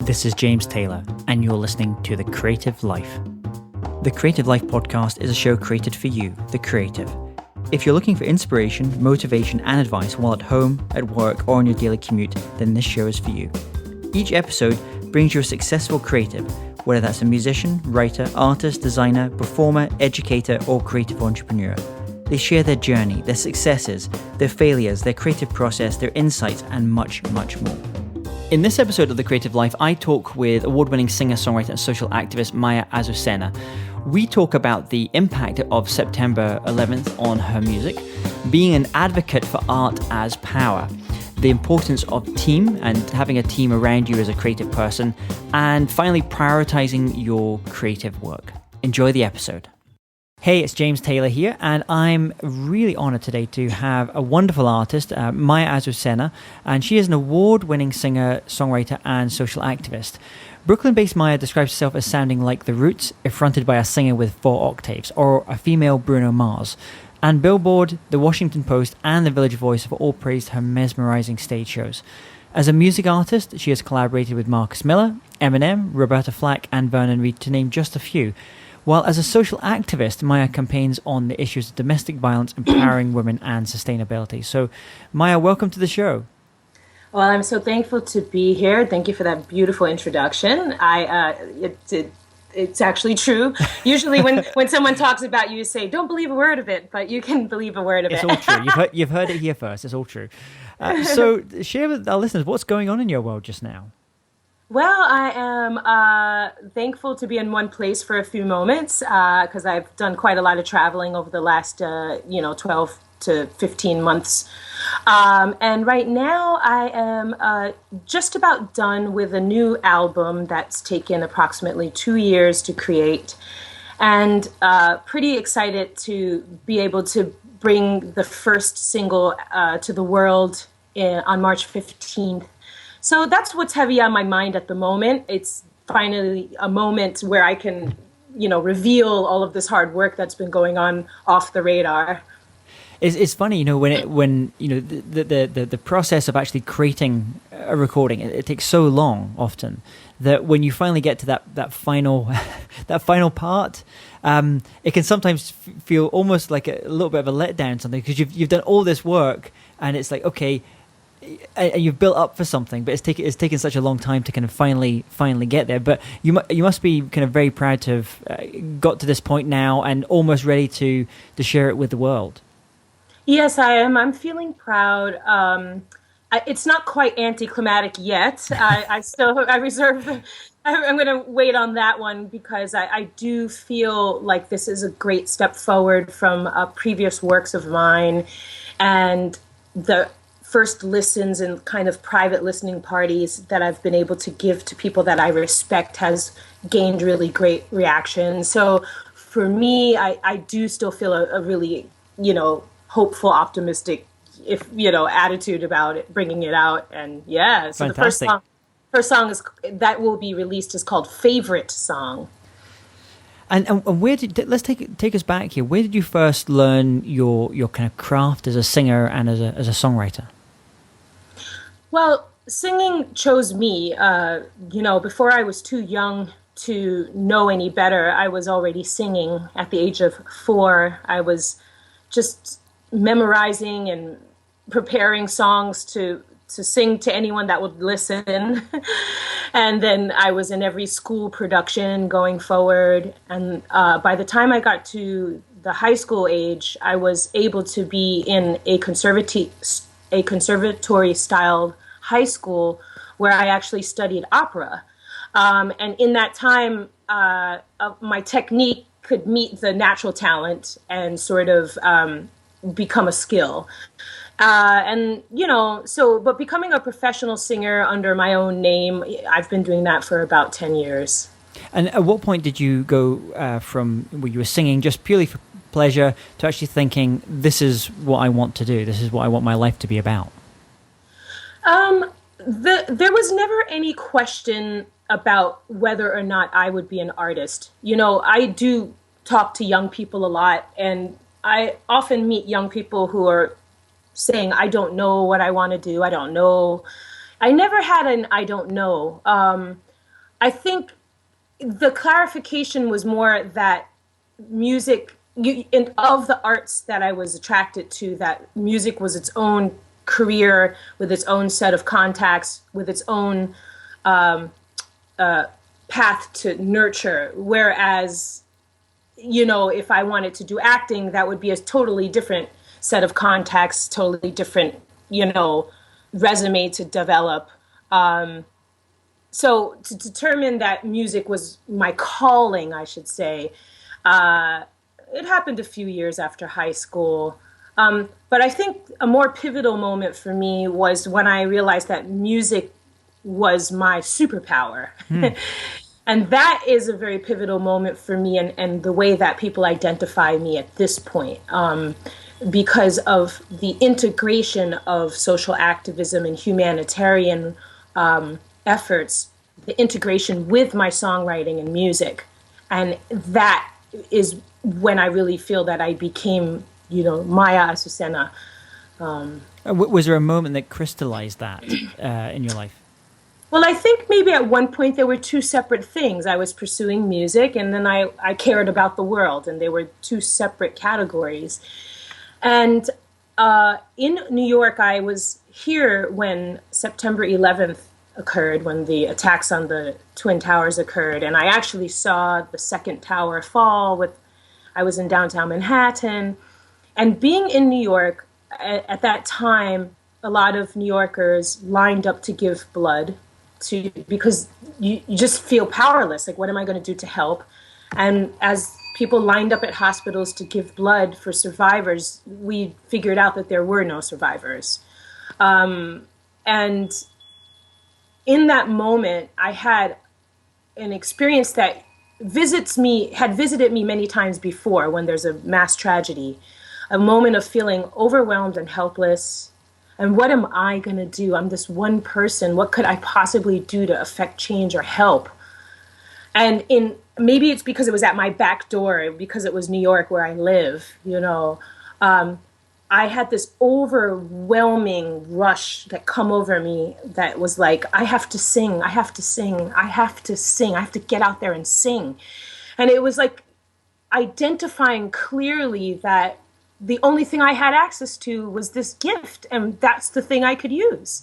This is James Taylor, and you're listening to The Creative Life. The Creative Life podcast is a show created for you, the creative. If you're looking for inspiration, motivation, and advice while at home, at work, or on your daily commute, then this show is for you. Each episode brings you a successful creative, whether that's a musician, writer, artist, designer, performer, educator, or creative entrepreneur. They share their journey, their successes, their failures, their creative process, their insights, and much, much more. In this episode of The Creative Life, I talk with award-winning singer, songwriter, and social activist Maya Azucena. We talk about the impact of September 11th on her music, being an advocate for art as power, the importance of team and having a team around you as a creative person, and finally prioritizing your creative work. Enjoy the episode. Hey, it's James Taylor here, and I'm really honored today to have a wonderful artist, Maya Azucena, and she is an award-winning singer, songwriter, and social activist. Brooklyn-based Maya describes herself as sounding like The Roots, if fronted by a singer with 4 octaves, or a female Bruno Mars. And Billboard, The Washington Post, and The Village Voice have all praised her mesmerizing stage shows. As a music artist, she has collaborated with Marcus Miller, Eminem, Roberta Flack, and Vernon Reid, to name just a few. While as a social activist, Maya campaigns on the issues of domestic violence, empowering women, and sustainability. So, Maya, welcome to the show. Well, I'm so thankful to be here. Thank you for that beautiful introduction. It's actually true. Usually when someone talks about you, say, don't believe a word of it, but you can believe a word of it. It's all true. You've heard it here first. It's all true. So share with our listeners, what's going on in your world just now? Well, I am thankful to be in one place for a few moments because I've done quite a lot of traveling over the last 12 to 15 months. And right now I am just about done with a new album that's taken approximately 2 years to create, and pretty excited to be able to bring the first single to the world on March 15th. So that's what's heavy on my mind at the moment. It's finally a moment where I can, reveal all of this hard work that's been going on off the radar. It's funny, when the process of actually creating a recording, it takes so long often that when you finally get to that final that final part, it can sometimes feel almost like a little bit of a letdown, something, because you've done all this work and it's like, okay, and you've built up for something, but it's taken such a long time to kind of finally get there. But you must be kind of very proud to have got to this point now and almost ready to share it with the world. Yes, I am. I'm feeling proud. It's not quite anticlimactic yet. I reserve. I'm going to wait on that one because I do feel like this is a great step forward from previous works of mine, and the first listens and kind of private listening parties that I've been able to give to people that I respect has gained really great reaction. So for me, I do still feel a really, hopeful, optimistic, attitude about it, bringing it out. And yeah, so fantastic. The first song that will be released is called Favorite Song. And where let's take us back here. Where did you first learn your kind of craft as a singer and as a songwriter? Well, singing chose me. Before I was too young to know any better, I was already singing. At the age of 4, I was just memorizing and preparing songs to sing to anyone that would listen. And then I was in every school production going forward. And by the time I got to the high school age, I was able to be in a conservatory-styled high school where I actually studied opera. And in that time, my technique could meet the natural talent and sort of become a skill. But becoming a professional singer under my own name, I've been doing that for about 10 years. And at what point did you go from where you were singing just purely for pleasure to actually thinking, this is what I want to do, this is what I want my life to be about? There was never any question about whether or not I would be an artist. I do talk to young people a lot, and I often meet young people who are saying, I don't know what I want to do. I don't know. I never had an I don't know. I think the clarification was more that music, of the arts that I was attracted to, that music was its own career with its own set of contacts, with its own path to nurture. Whereas, if I wanted to do acting, that would be a totally different set of contacts, totally different, resume to develop. So to determine that music was my calling, I should say, it happened a few years after high school. But I think a more pivotal moment for me was when I realized that music was my superpower. And that is a very pivotal moment for me, and the way that people identify me at this point, because of the integration of social activism and humanitarian efforts, the integration with my songwriting and music. And that is when I really feel that I became, Maya Azucena. Was there a moment that crystallized that in your life? Well, I think maybe at one point there were two separate things. I was pursuing music, and then I cared about the world, and they were two separate categories. And in New York, I was here when September 11th occurred, when the attacks on the Twin Towers occurred, and I actually saw the second tower fall. I was in downtown Manhattan, and being in New York at that time, a lot of New Yorkers lined up to give blood, because you just feel powerless. Like, what am I going to do to help? And as people lined up at hospitals to give blood for survivors, we figured out that there were no survivors. And in that moment, I had an experience that had visited me many times before when there's a mass tragedy, a moment of feeling overwhelmed and helpless. And what am I going to do? I'm this one person. What could I possibly do to affect change or help? And maybe it's because it was at my back door, because it was New York where I live, I had this overwhelming rush that come over me that was like, I have to sing, I have to sing, I have to sing, I have to get out there and sing. And it was like identifying clearly that the only thing I had access to was this gift, and that's the thing I could use.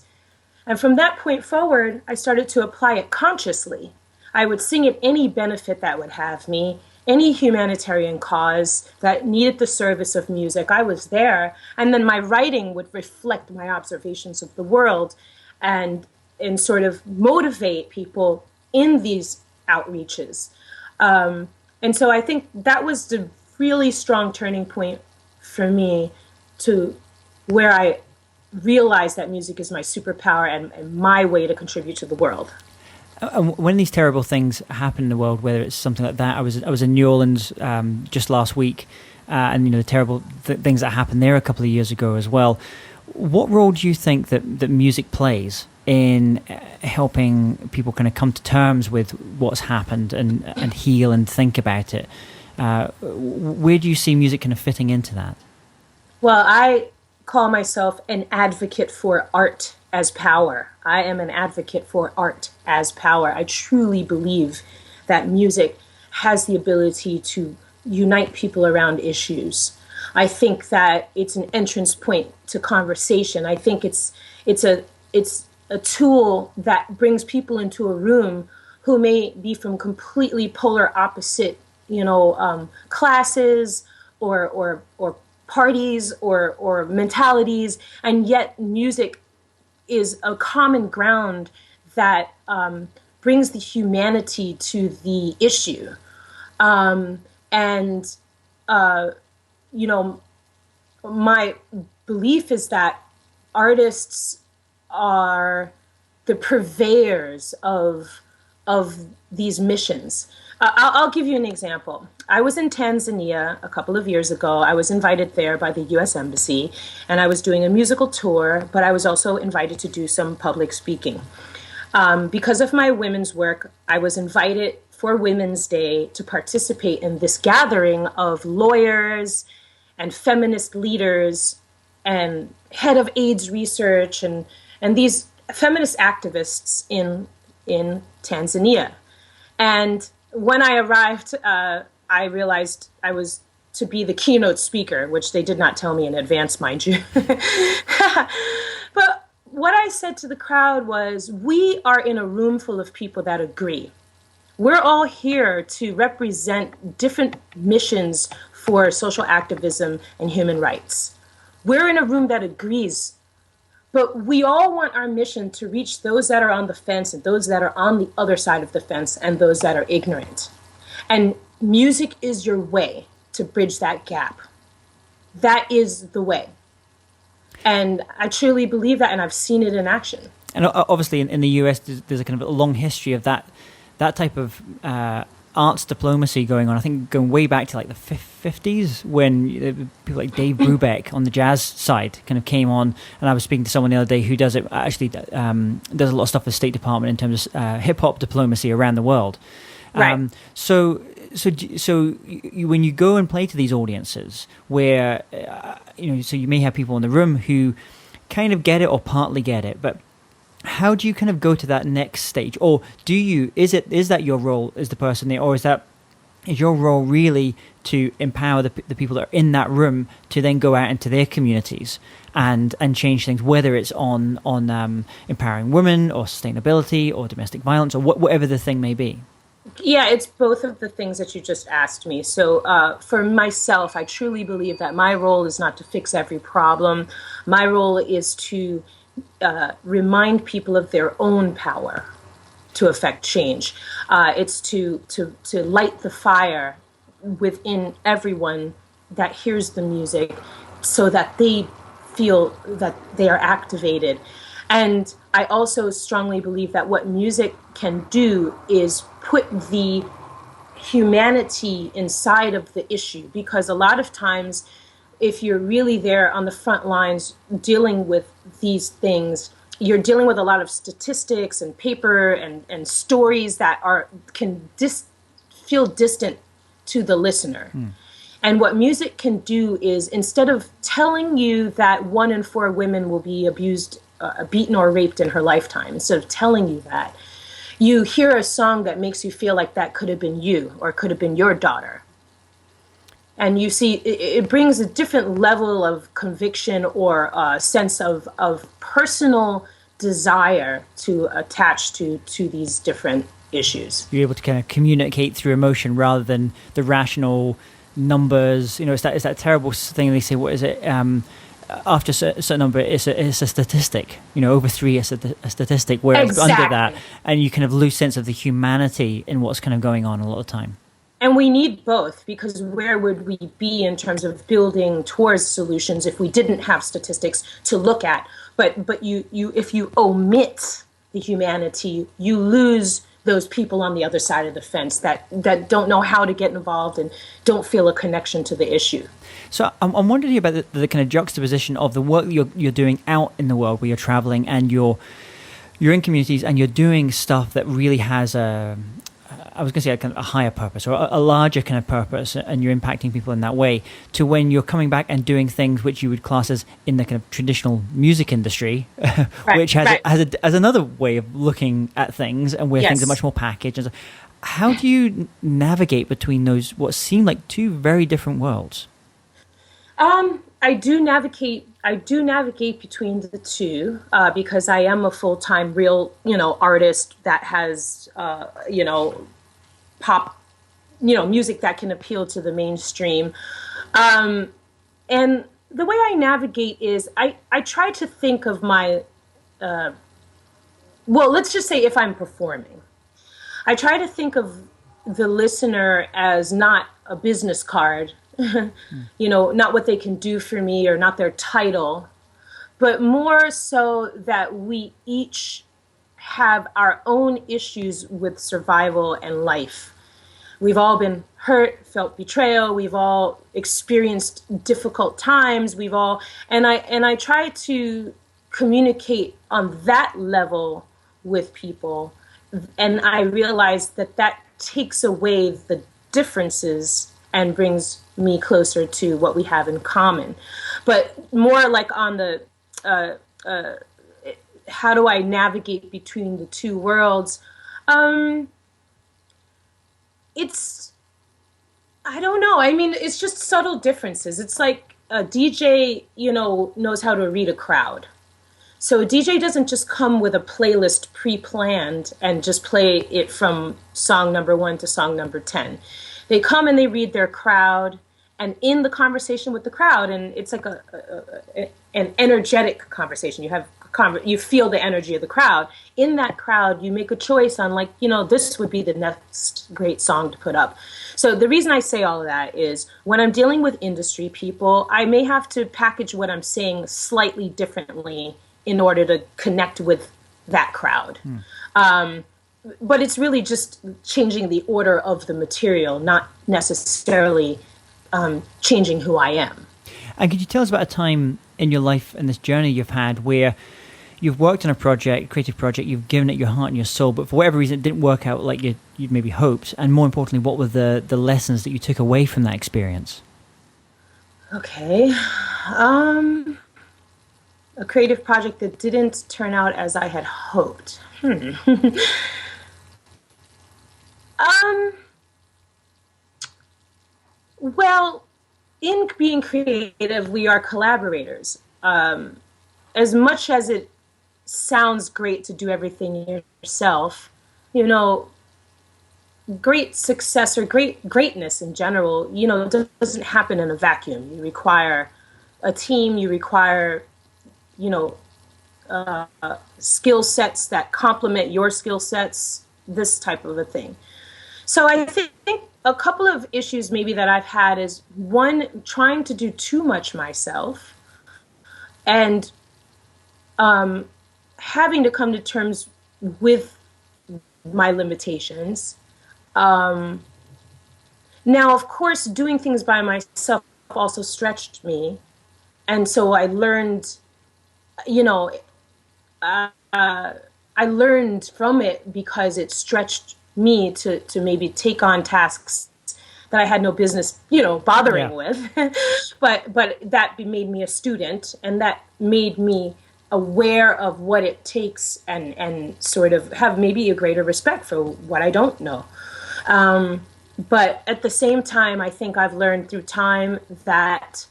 And from that point forward, I started to apply it consciously. I would sing at any benefit that would have me, any humanitarian cause that needed the service of music. I was there. And then my writing would reflect my observations of the world and sort of motivate people in these outreaches. And so I think that was the really strong turning point for me, to where I realized that music is my superpower and my way to contribute to the world. When these terrible things happen in the world, whether it's something like that, I was in New Orleans just last week, and the terrible things that happened there a couple of years ago as well. What role do you think that music plays in helping people kind of come to terms with what's happened and heal and think about it? Where do you see music kind of fitting into that? Well, I call myself an advocate for art as power. I am an advocate for art as power. I truly believe that music has the ability to unite people around issues. I think that it's an entrance point to conversation. I think it's a tool that brings people into a room who may be from completely polar opposite, classes or parties or mentalities, and yet music is a common ground that brings the humanity to the issue. My belief is that artists are the purveyors of these missions. I'll give you an example. I was in Tanzania a couple of years ago. I was invited there by the U.S. Embassy, and I was doing a musical tour, but I was also invited to do some public speaking. Because of my women's work, I was invited for Women's Day to participate in this gathering of lawyers and feminist leaders and head of AIDS research and these feminist activists in Tanzania. And when I arrived, I realized I was to be the keynote speaker, which they did not tell me in advance, mind you. But what I said to the crowd was, we are in a room full of people that agree. We're all here to represent different missions for social activism and human rights. We're in a room that agrees, but we all want our mission to reach those that are on the fence and those that are on the other side of the fence and those that are ignorant. And music is your way to bridge that gap. That is the way. And I truly believe that, and I've seen it in action. And obviously in the US, there's a kind of a long history of that type of arts diplomacy going on. I think going way back to like the 50s when people like Dave Brubeck on the jazz side kind of came on, and I was speaking to someone the other day who does it, actually does a lot of stuff with the State Department in terms of hip-hop diplomacy around the world. Right. So when you go and play to these audiences where, so you may have people in the room who kind of get it or partly get it, but how do you kind of go to that next stage? Or is that your role as the person there, or is your role really to empower the people that are in that room to then go out into their communities and change things, whether it's on empowering women or sustainability or domestic violence or whatever the thing may be? Yeah, it's both of the things that you just asked me. So for myself, I truly believe that my role is not to fix every problem. My role is to remind people of their own power to affect change. It's to light the fire within everyone that hears the music so that they feel that they are activated. And I also strongly believe that what music can do is put the humanity inside of the issue, because a lot of times if you're really there on the front lines dealing with these things, you're dealing with a lot of statistics and paper and stories that can feel distant to the listener. And what music can do is, instead of telling you that 1 in 4 women will be abused, beaten or raped in her lifetime, instead of telling you that, you hear a song that makes you feel like that could have been you or could have been your daughter. And you see, it brings a different level of conviction or a sense of personal desire to attach to these different issues. You're able to kind of communicate through emotion rather than the rational numbers. It's that terrible thing they say, what is it? After a certain number, it's a statistic. Over 3 is a statistic. Whereas exactly. Under that, and you kind of lose sense of the humanity in what's kind of going on a lot of the time. And we need both, because where would we be in terms of building towards solutions if we didn't have statistics to look at? But you if you omit the humanity, you lose those people on the other side of the fence that don't know how to get involved and don't feel a connection to the issue. So I'm wondering about the kind of juxtaposition of the work that you're doing out in the world, where you're traveling and you're in communities and you're doing stuff that really has I was going to say a kind of a higher purpose or a larger kind of purpose, and you're impacting people in that way, to when you're coming back and doing things which you would class as in the kind of traditional music industry, right, which has another way of looking at things, and where things are much more packaged. And so how do you navigate between those, what seem like two very different worlds? I do navigate between the two because I am a full-time real, artist that has, pop, music that can appeal to the mainstream. And the way I navigate is I try to think of my, let's just say if I'm performing, I try to think of the listener as not a business card, not what they can do for me or not their title, but more so that we each have our own issues with survival and life. We've all been hurt, felt betrayal. We've all experienced difficult times. And I try to communicate on that level with people. And I realize that takes away the differences and brings me closer to what we have in common. But more like on the, how do I navigate between the two worlds? it's, I don't know. I mean, it's just subtle differences. It's like a DJ, knows how to read a crowd. So a DJ doesn't just come with a playlist pre-planned and just play it from song number 1 to song number 10. They come and they read their crowd, and in the conversation with the crowd, and it's like an energetic conversation. You feel the energy of the crowd. In that crowd, you make a choice on this would be the next great song to put up. So the reason I say all of that is when I'm dealing with industry people, I may have to package what I'm saying slightly differently in order to connect with that crowd. But it's really just changing the order of the material, not necessarily changing who I am. And could you tell us about a time in your life and this journey you've had where you've worked on a project, creative project, you've given it your heart and your soul, but for whatever reason it didn't work out like you'd maybe hoped? And more importantly, what were the lessons that you took away from that experience? Okay. A creative project that didn't turn out as I had hoped. Well, in being creative, we are collaborators. As much as it sounds great to do everything yourself, great success or greatness in general, doesn't happen in a vacuum. You require a team, you require, skill sets that complement your skill sets, this type of a thing. So I think a couple of issues maybe that I've had is, one, trying to do too much myself, and having to come to terms with my limitations. Now, of course, doing things by myself also stretched me. And so I learned, I learned from it because it stretched me to maybe take on tasks that I had no business, bothering with. but that made me a student, and that made me aware of what it takes, and sort of have maybe a greater respect for what I don't know. But at the same time, I think I've learned through time that,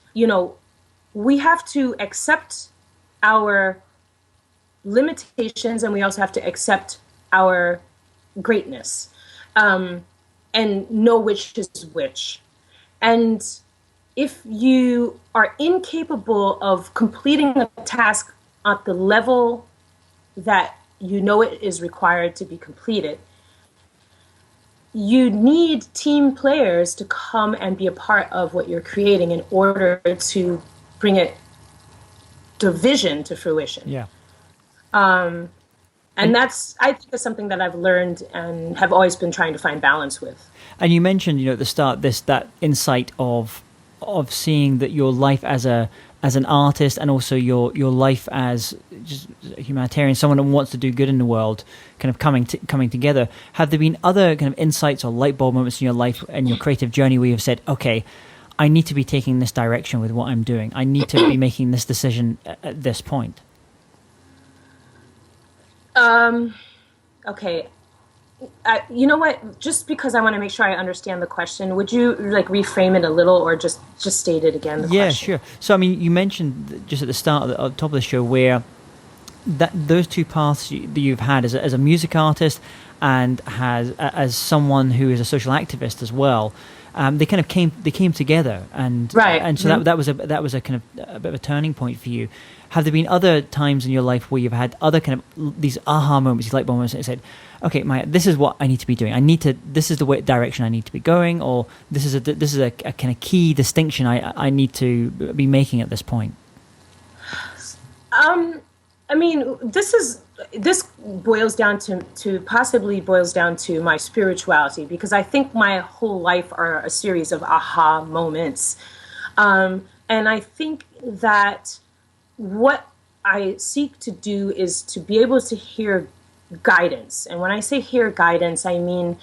we have to accept our limitations, and we also have to accept our greatness, and know which is which. And if you are incapable of completing a task at the level that it is required to be completed, you need team players to come and be a part of what you're creating in order to bring the vision to fruition. Yeah. And that's, I think, is something that I've learned and have always been trying to find balance with. And you mentioned, at the start, that insight of seeing that your life as an artist, and also your life as just a humanitarian, someone who wants to do good in the world, kind of coming together. Have there been other kind of insights or light bulb moments in your life and your creative journey where you've said, okay, I need to be taking this direction with what I'm doing. I need to be making this decision at this point? Okay. You know what? Just because I want to make sure I understand the question, would you reframe it a little, or just state it again? Yeah, sure. So, I mean, you mentioned just at the start, at the top of the show, where those two paths that you've had as a music artist and as someone who is a social activist as well, they kind of came together, and right. And so that was a kind of a bit of a turning point for you. Have there been other times in your life where you've had other kind of these aha moments, these light bulb moments, and said, okay, Maya, this is what I need to be doing. This is the direction I need to be going, or this is a kind of key distinction I need to be making at this point? I mean, this boils down to my spirituality, because I think my whole life are a series of aha moments. And I think that what I seek to do is to be able to hear guidance. And when I say hear guidance, I mean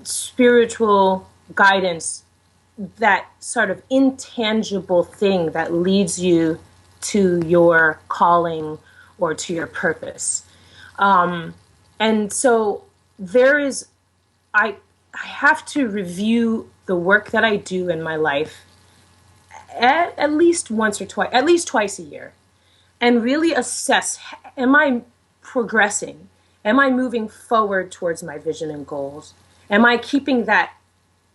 spiritual guidance, that sort of intangible thing that leads you to your calling or to your purpose. And so I I have to review the work that I do in my life at least once or twice, at least twice a year, and really assess, am I progressing? Am I moving forward towards my vision and goals? Am I keeping that,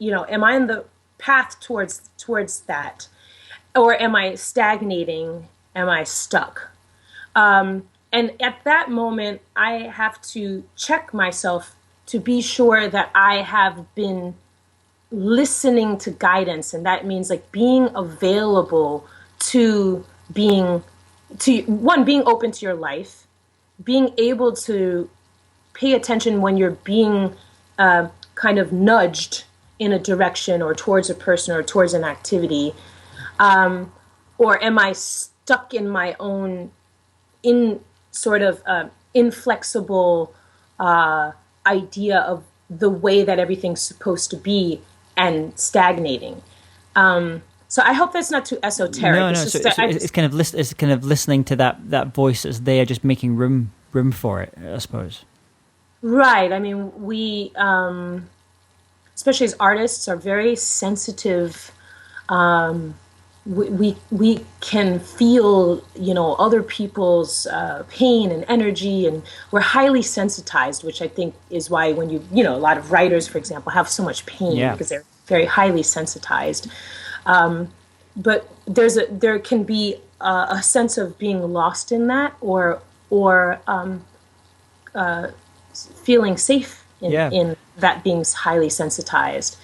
am I in the path towards that? Or am I stagnating? Am I stuck? And at that moment, I have to check myself to be sure that I have been listening to guidance. And that means like being available to being open to your life, being able to pay attention when you're being kind of nudged in a direction or towards a person or towards an activity. Or am I stuck in my own inflexible idea of the way that everything's supposed to be and stagnating? So I hope that's not too esoteric. No, it's kind of listening to that voice as they are just making room for it, I suppose. Right. I mean, we, especially as artists, are very sensitive. We can feel, other people's pain and energy, and we're highly sensitized, which I think is why when a lot of writers, for example, have so much pain because they're very highly sensitized. But there can be a sense of being lost in that, or feeling safe in that being highly sensitized.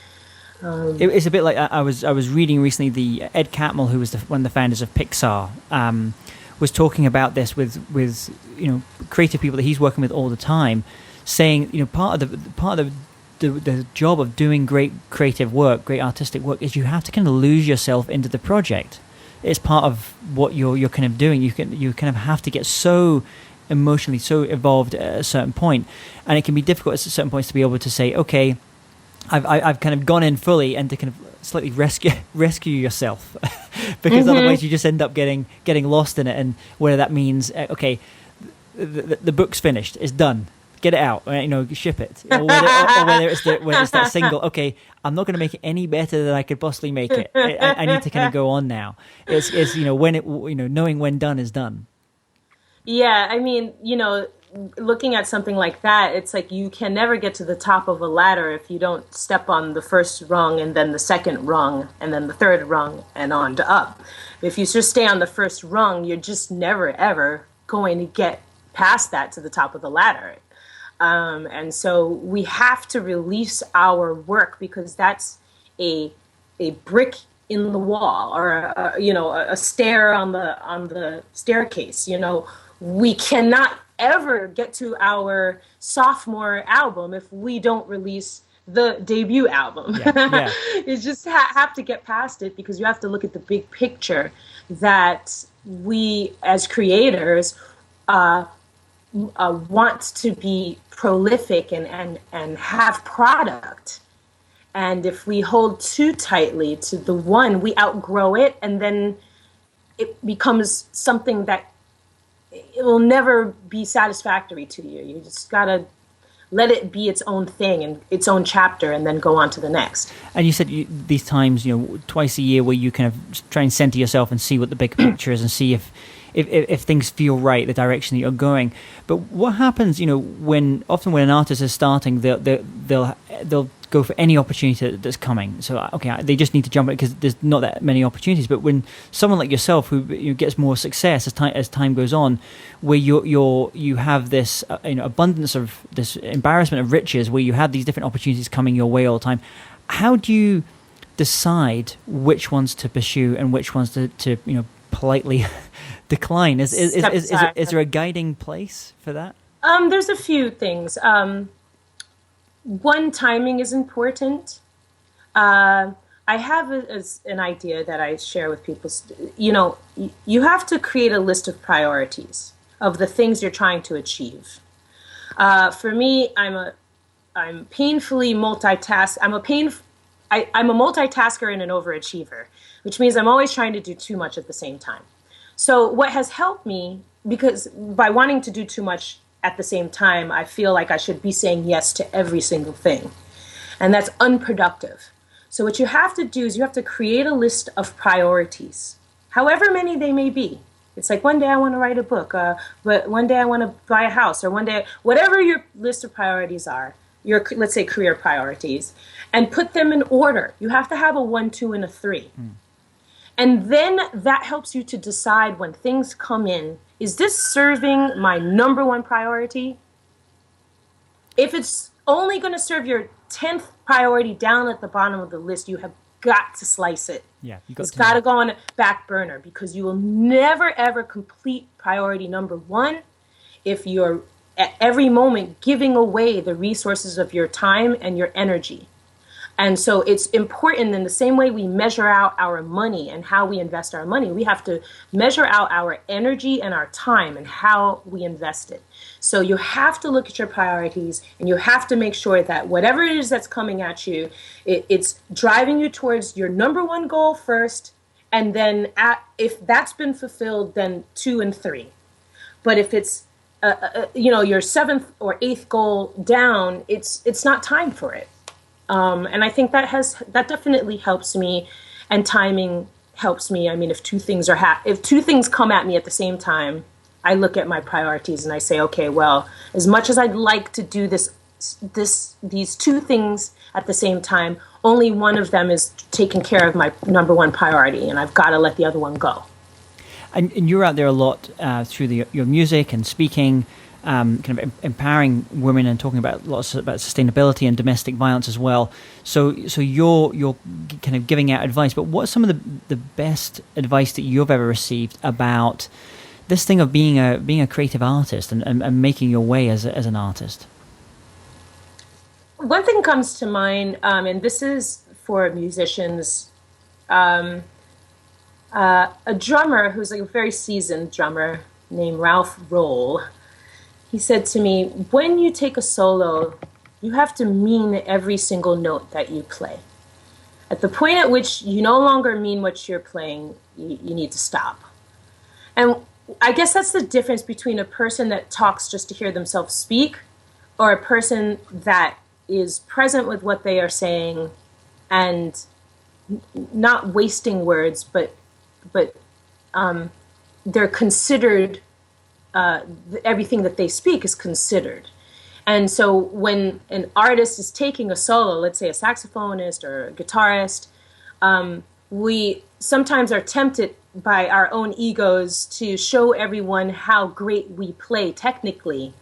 It's a bit like I was reading recently. The Ed Catmull, who was one of the founders of Pixar, was talking about this with creative people that he's working with all the time, saying part of the job of doing great creative work, great artistic work, is you have to kind of lose yourself into the project. It's part of what you're kind of doing. You kind of have to get so emotionally so involved at a certain point, and it can be difficult at certain points to be able to say, okay, I've kind of gone in fully, and to kind of slightly rescue yourself because otherwise you just end up getting lost in it, and whether that means okay, the book's finished, it's done, get it out, ship it, or whether it's that single. Okay, I'm not going to make it any better than I could possibly make it. I need to kind of go on now. It's knowing when done is done. Yeah, I mean, looking at something like that, it's like you can never get to the top of a ladder if you don't step on the first rung and then the second rung and then the third rung and on to up. If you just stay on the first rung, you're just never, ever going to get past that to the top of the ladder. And so we have to release our work, because that's a brick in the wall, or a stair on the staircase. We cannot ever get to our sophomore album if we don't release the debut album. Yeah. It's just have to get past it, because you have to look at the big picture, that we as creators want to be prolific and have product. And if we hold too tightly to the one, we outgrow it, and then it becomes something that it will never be satisfactory to you. You just gotta let it be its own thing and its own chapter, and then go on to the next. And you said these times, twice a year, where you kind of try and center yourself and see what the big picture is, and see if things feel right, the direction that you're going. But what happens, when an artist is starting, they'll go for any opportunity that's coming. So, okay, they just need to jump it because there's not that many opportunities. But when someone like yourself, who gets more success as time goes on, where you have this abundance of this embarrassment of riches, where you have these different opportunities coming your way all the time, how do you decide which ones to pursue and which ones to politely decline? Is there a guiding place for that? There's a few things. One, timing is important. I have an idea that I share with people. You have to create a list of priorities of the things you're trying to achieve. For me, I'm painfully multitask. I'm a multitasker and an overachiever, which means I'm always trying to do too much at the same time. So what has helped me, because by wanting to do too much at the same time, I feel like I should be saying yes to every single thing. And that's unproductive. So what you have to do is you have to create a list of priorities, however many they may be. It's like one day I want to write a book, but one day I want to buy a house, or one day, whatever your list of priorities are, your, let's say, career priorities, and put them in order. You have to have a 1, 2, and a 3. And then that helps you to decide when things come in, is this serving my number one priority? If it's only going to serve your 10th priority down at the bottom of the list, you have got to slice it. Yeah, it's got to go on a back burner, because you will never, ever complete priority number 1 if you're at every moment giving away the resources of your time and your energy. And so it's important, in the same way we measure out our money and how we invest our money, we have to measure out our energy and our time and how we invest it. So you have to look at your priorities, and you have to make sure that whatever it is that's coming at you, it's driving you towards your number one goal first, and then if that's been fulfilled, then 2 and 3. But if it's your 7th or 8th goal down, it's not time for it. And I think that definitely helps me, and timing helps me. I mean, if two things come at me at the same time, I look at my priorities and I say, okay, well, as much as I'd like to do these 2 things at the same time, only one of them is taking care of my number one priority, and I've got to let the other one go. And you're out there a lot through your music and speaking, kind of empowering women and talking about lots about sustainability and domestic violence as well. So you're kind of giving out advice. But what's some of the best advice that you've ever received about this thing of being a creative artist and making your way as an artist? One thing comes to mind, and this is for musicians. A drummer who's like a very seasoned drummer named Ralph Roll. He said to me, when you take a solo, you have to mean every single note that you play. At the point at which you no longer mean what you're playing, you need to stop. And I guess that's the difference between a person that talks just to hear themselves speak, or a person that is present with what they are saying and not wasting words, but they're considered. Everything that they speak is considered. And so when an artist is taking a solo, let's say a saxophonist or a guitarist, we sometimes are tempted by our own egos to show everyone how great we play technically.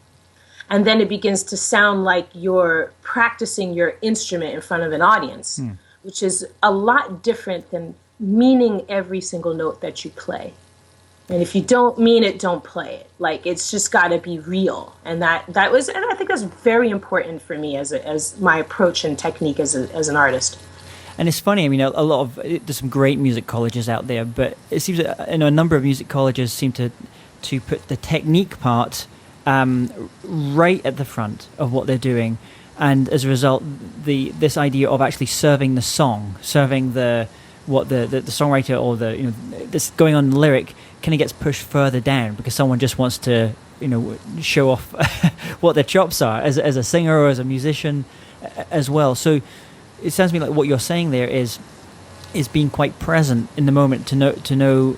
And then it begins to sound like you're practicing your instrument in front of an audience, which is a lot different than meaning every single note that you play. And if you don't mean it, don't play it. Like, it's just got to be real. And and I think that's very important for me as my approach and technique as an artist. And it's funny, I mean, there's some great music colleges out there, but it seems that a number of music colleges seem to put the technique part right at the front of what they're doing. And as a result, this idea of actually serving the song, serving the songwriter or this going on lyric kind of gets pushed further down because someone just wants to show off what their chops are as a singer or as a musician as well. So it sounds to me like what you're saying there is being quite present in the moment to know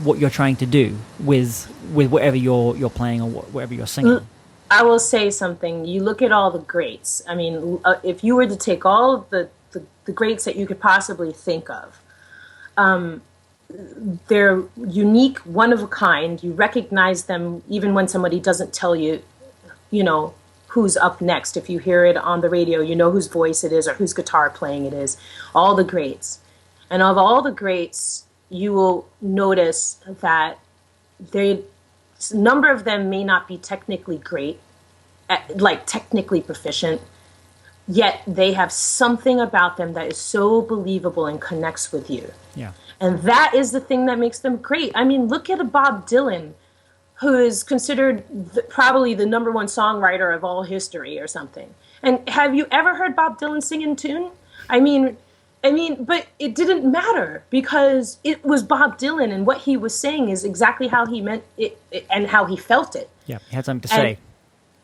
what you're trying to do with whatever you're playing or whatever you're singing. I will say something. You look at all the greats. I mean, if you were to take all the greats that you could possibly think of, they're unique, one of a kind. You recognize them even when somebody doesn't tell you, who's up next. If you hear it on the radio, you know whose voice it is or whose guitar playing it is. All the greats. And of all the greats, you will notice that a number of them may not be technically great, like technically proficient, yet they have something about them that is so believable and connects with you. Yeah. And that is the thing that makes them great. I mean, look at a Bob Dylan, who is considered probably the number one songwriter of all history or something. And have you ever heard Bob Dylan sing in tune? I mean, but it didn't matter because it was Bob Dylan, and what he was saying is exactly how he meant it and how he felt it. Yeah, he had something to say.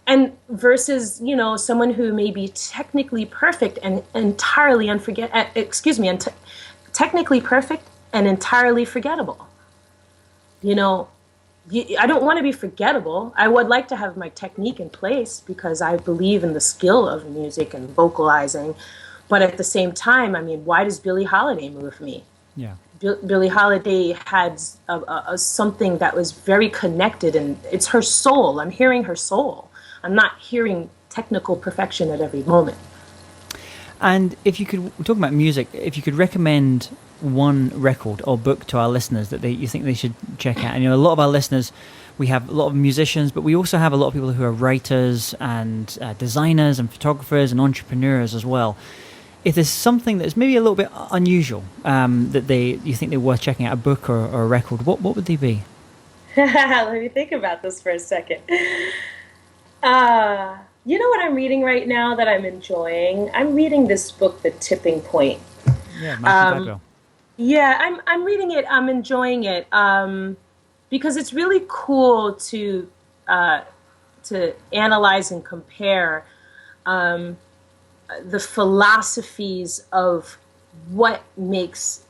and versus, someone who may be technically perfect and entirely technically perfect and entirely forgettable. I don't want to be forgettable. I would like to have my technique in place because I believe in the skill of music and vocalizing. But at the same time, I mean, why does Billie Holiday move me? Yeah. Billie Holiday had something that was very connected, and it's her soul. I'm hearing her soul. I'm not hearing technical perfection at every moment. And if you could, we're talking about music, if you could recommend one record or book to our listeners that you think they should check out. And a lot of our listeners, we have a lot of musicians, but we also have a lot of people who are writers and designers and photographers and entrepreneurs as well. If there's something that's maybe a little bit unusual that you think they're worth checking out, a book or a record, what would they be? Let me think about this for a second. You know what I'm reading right now that I'm enjoying? I'm reading this book, The Tipping Point. Yeah, Matthew Bagwell. Yeah, I'm reading it. I'm enjoying it because it's really cool to analyze and compare the philosophies of what makes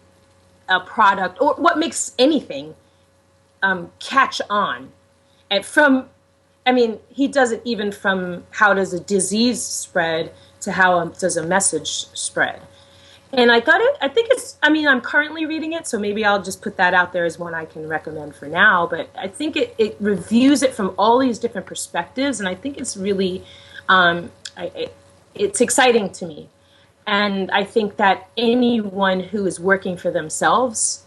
a product or what makes anything catch on, and he does it even from how does a disease spread to how does a message spread. And I'm currently reading it, so maybe I'll just put that out there as one I can recommend for now. But I think it reviews it from all these different perspectives, and I think it's really, it's exciting to me. And I think that anyone who is working for themselves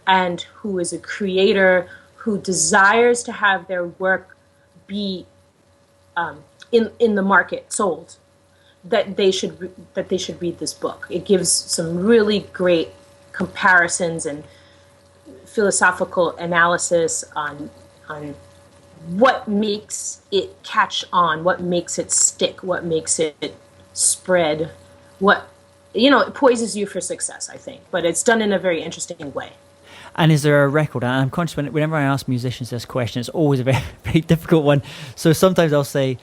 and who is a creator who desires to have their work be in the market sold, that they should read this book. It gives some really great comparisons and philosophical analysis on what makes it catch on, what makes it stick, what makes it spread, it poises you for success, I think. But it's done in a very interesting way. And is there a record? And I'm conscious whenever I ask musicians this question, it's always a very, very difficult one. So sometimes I'll say,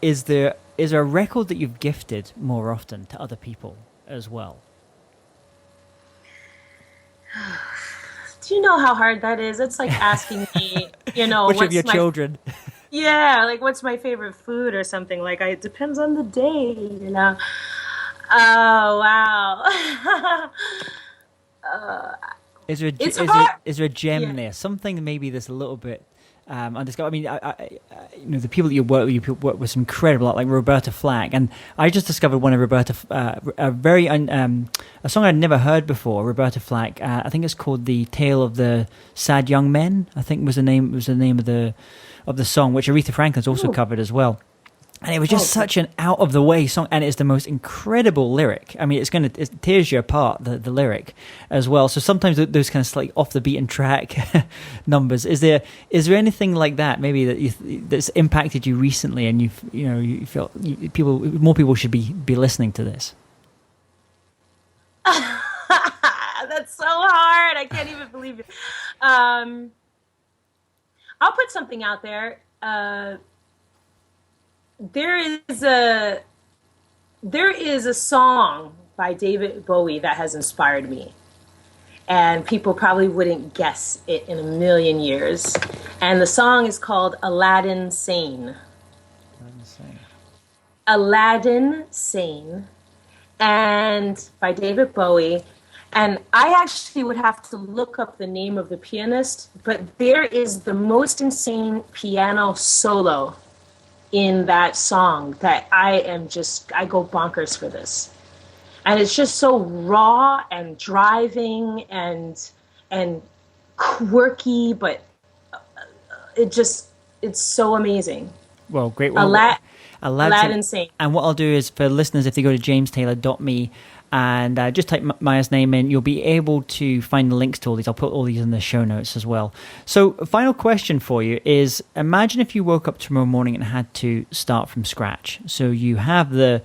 is there a record that you've gifted more often to other people as well? Do you know how hard that is? It's like asking me, which of your children? Yeah, like what's my favorite food or something. Like it depends on the day, Oh, wow. Is there a gem there? Something maybe that's a little bit undiscovered. I mean, the people that you work with some incredible, like Roberta Flack, and I just discovered one of Roberta, a song I'd never heard before. Roberta Flack, I think it's called "The Tale of the Sad Young Men." I think was the name of the song, which Aretha Franklin's also covered as well. And it was just such an out of the way song, and it's the most incredible lyric. I mean, it tears you apart, the lyric as well. So sometimes those kind of slightly off the beaten track numbers. Is there anything like that maybe that's impacted you recently, and you feel more people should be listening to this? That's so hard. I can't even believe it. I'll put something out there. There is a song by David Bowie that has inspired me, and people probably wouldn't guess it in a million years. And the song is called Aladdin Sane. Aladdin Sane, and by David Bowie. And I actually would have to look up the name of the pianist, but there is the most insane piano solo in that song that I go bonkers for this. And it's just so raw and driving and quirky, but it's so amazing. Well, great. Aladdin Sane. And what I'll do is, for listeners, if they go to jamestaylor.me and just type Maya's name in, you'll be able to find the links to all these. I'll put all these in the show notes as well. So a final question for you is, imagine if you woke up tomorrow morning and had to start from scratch. So you have the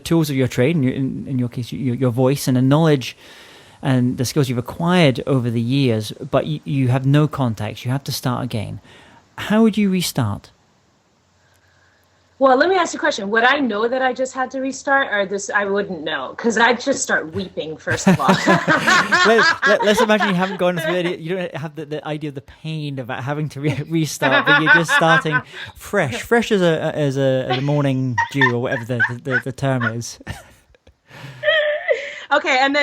tools of your trade, in your case, your voice and the knowledge and the skills you've acquired over the years, but you have no contacts. You have to start again. How would you restart? Well, let me ask you a question. Would I know that I just had to restart, or this I wouldn't know? Because I'd just start weeping, first of all. Let's imagine you haven't gone through it. You don't have the idea of the pain about having to restart, but you're just starting fresh as a morning dew, or whatever the term is. Okay, and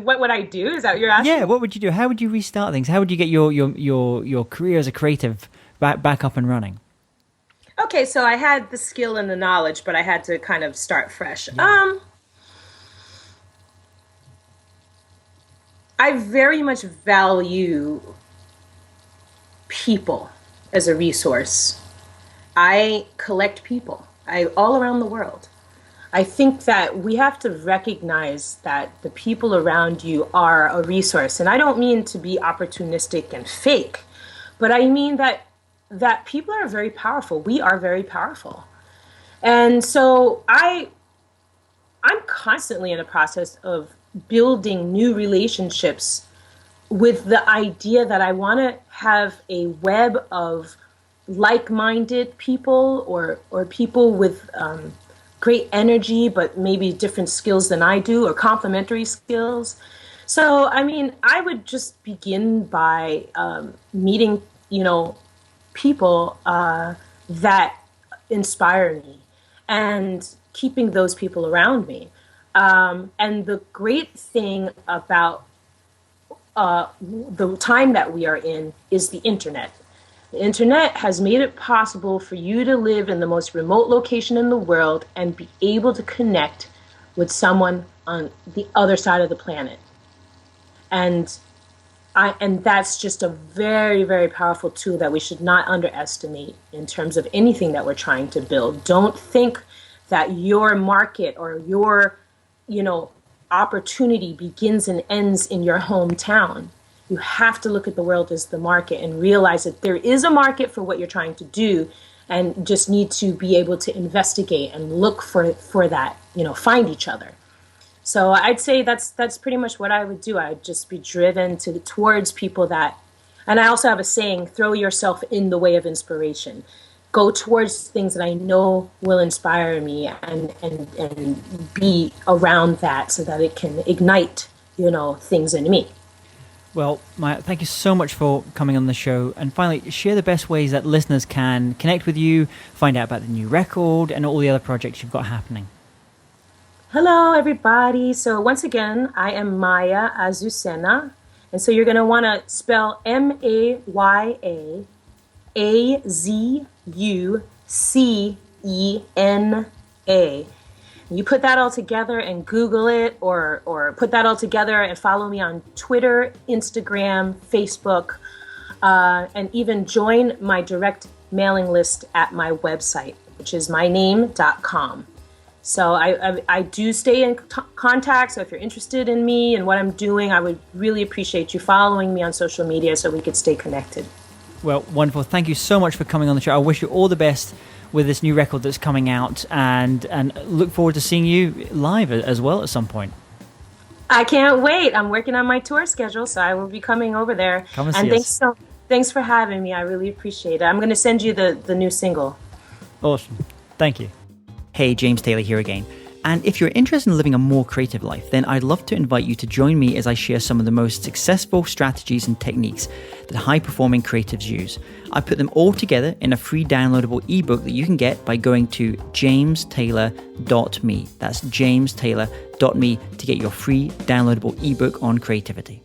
what would I do? Is that what you're asking? Yeah, what would you do? How would you restart things? How would you get your career as a creative back up and running? Okay, so I had the skill and the knowledge, but I had to kind of start fresh. Yeah. I very much value people as a resource. I collect people all around the world. I think that we have to recognize that the people around you are a resource. And I don't mean to be opportunistic and fake, but I mean that people are very powerful. We are very powerful. And so I'm constantly in the process of building new relationships with the idea that I want to have a web of like-minded people or people with great energy, but maybe different skills than I do, or complementary skills. So, I mean, I would just begin by meeting, people that inspire me and keeping those people around me. And the great thing about the time that we are in is the internet. The internet has made it possible for you to live in the most remote location in the world and be able to connect with someone on the other side of the planet. And that's just a very, very powerful tool that we should not underestimate in terms of anything that we're trying to build. Don't think that your market or your, opportunity begins and ends in your hometown. You have to look at the world as the market and realize that there is a market for what you're trying to do, and just need to be able to investigate and look for that, find each other. So I'd say that's pretty much what I would do. I'd just be driven towards people that, and I also have a saying, throw yourself in the way of inspiration. Go towards things that I know will inspire me and be around that so that it can ignite, things in me. Well, Maya, thank you so much for coming on the show. And finally, share the best ways that listeners can connect with you, find out about the new record and all the other projects you've got happening. Hello, everybody. So once again, I am Maya Azucena. And so you're going to want to spell MayaAzucena. You put that all together and Google it, or put that all together and follow me on Twitter, Instagram, Facebook, and even join my direct mailing list at my website, which is myname.com. So I do stay in contact. So if you're interested in me and what I'm doing, I would really appreciate you following me on social media so we could stay connected. Well, wonderful. Thank you so much for coming on the show. I wish you all the best with this new record that's coming out, and look forward to seeing you live as well at some point. I can't wait. I'm working on my tour schedule, so I will be coming over there. Come and see us. Thanks for having me. I really appreciate it. I'm going to send you the new single. Awesome. Thank you. Hey, James Taylor here again. And if you're interested in living a more creative life, then I'd love to invite you to join me as I share some of the most successful strategies and techniques that high-performing creatives use. I put them all together in a free downloadable ebook that you can get by going to jamestaylor.me. That's jamestaylor.me to get your free downloadable ebook on creativity.